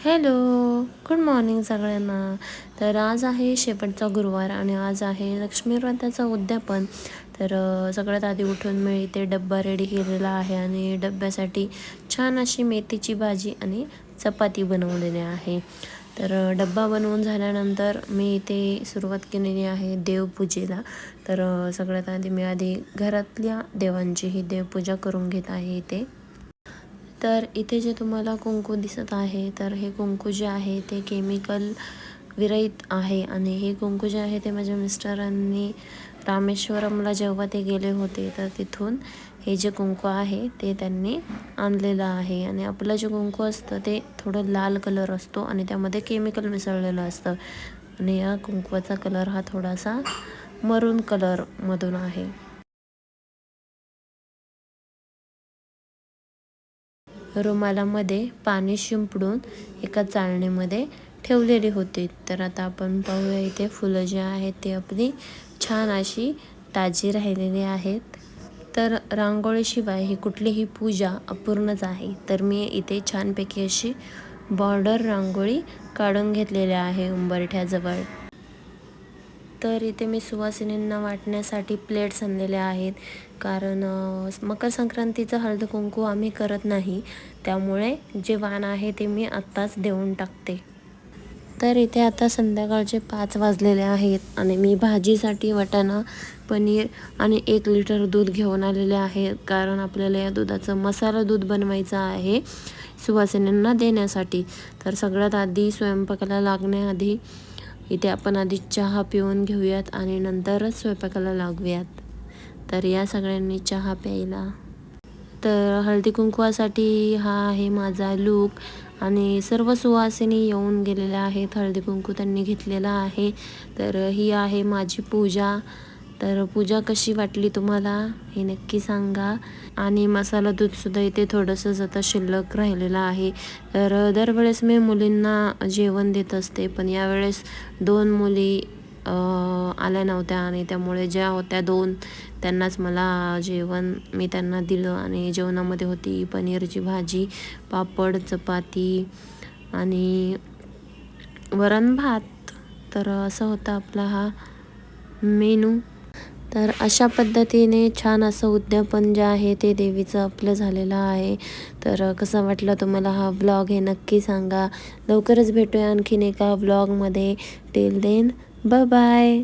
Hello, good morning सगळ्यांना. तर आज आहे शेवटचा गुरुवार आणि आज आहे लक्ष्मी व्रताचं उद्यापन. तर सगळ्यात आधी उठून मी इथे डब्बा रेडी केलेला आहे आणि डब्यासाठी छान अशी मेथीची भाजी आणि चपाती बनवलेली आहे. तर डब्बा बनवून झाल्यानंतर मी इथे सुरुवात केलेली आहे देवपूजेला. तर सगळ्यात आधी मी घरातल्या देवांची ही देवपूजा करून घेत आहे इथे. तर इथे जे तुम्हाला कुंकू दिसत आहे, तर हे कुंकू जे आहे ते केमिकल विरहित आहे आणि हे कुंकू जे आहे ते माझ्या मिस्टरांनी रामेश्वरमला जेव्हा ते गेले होते तर तिथून हे जे कुंकू आहे ते त्यांनी आणलेलं आहे. आणि आपलं जे कुंकू असतं ते थोडं लाल कलर असतो आणि त्यामध्ये केमिकल मिसळलेलं असतं आणि या कुंकवाचा कलर हा थोडासा मरून कलरमधून आहे. रुमालामध्ये पाणी शिंपडून एका चाळणीमध्ये ठेवलेले होते. तर आता आपण पाहूया इथे फुलं जी आहेत ते आपली छान अशी ताजी राहिलेली आहेत. तर रांगोळीशिवाय ही कुठलीही पूजा अपूर्णच आहे. तर मी इथे छानपैकी अशी बॉर्डर रांगोळी काढून घेतलेली आहे उंबरठ्याजवळ. तर इथे मी सुवासिनींना वाटण्यासाठी प्लेट्स आणलेले आहेत, कारण मकर संक्रांतीचं हळदी कुंकू आम्ही करत नाही, त्यामुळे जे वाण आहे ते मी आत्ताच देऊन टाकते. तर इथे आता संध्याकाळचे 5 वाजलेले आहेत आणि मी भाजीसाठी वाटाणा, पनीर आणि 1 लिटर दूध घेऊन आलेले आहे, कारण आपल्याला या दुधाचं मसाला दूध बनवायचं आहे सुवासिनींना देण्यासाठी. तर सगळ्यात आधी स्वयंपाकाला लागण्याआधी इथे आपण आधी चहा पिऊन घेऊयात आणि नंतरच स्वयंपाकाला लागूयात. तर या सगळ्यांनी चहा प्यायला. तर हळदी कुंकवासाठी हा आहे माझा लूक आणि सर्व सुवासिनी येऊन गेलेल्या आहेत. हळदी कुंकू त्यांनी घेतलेला आहे. तर ही आहे माझी पूजा. तर पूजा कशी वाटली तुम्हाला हे नक्की सांगा. आणि मसाला दूधसुद्धा इथे थोडंसंच आता शिल्लक राहिलेलं आहे. तर दरवेळेस मी मुलींना जेवण देत असते, पण यावेळेस 2 मुली आल्या नव्हत्या आणि त्यामुळे ज्या होत्या 2 त्यांनाच मला जेवण मी त्यांना दिलं. आणि जेवणामध्ये होती पनीरची भाजी, पापड, चपाती आणि वरण भात. तर असं होता आपला हा मेनू. तर अशा पद्धतीने छान असं उद्यापन जे आहे ते देवीचं आपलं झालेलं आहे. तर कसा वाटला तुम्हाला हा व्लॉग हे नक्की सांगा. लवकरच भेटूया आणखीन एका व्लॉगमध्ये. Till then bye bye.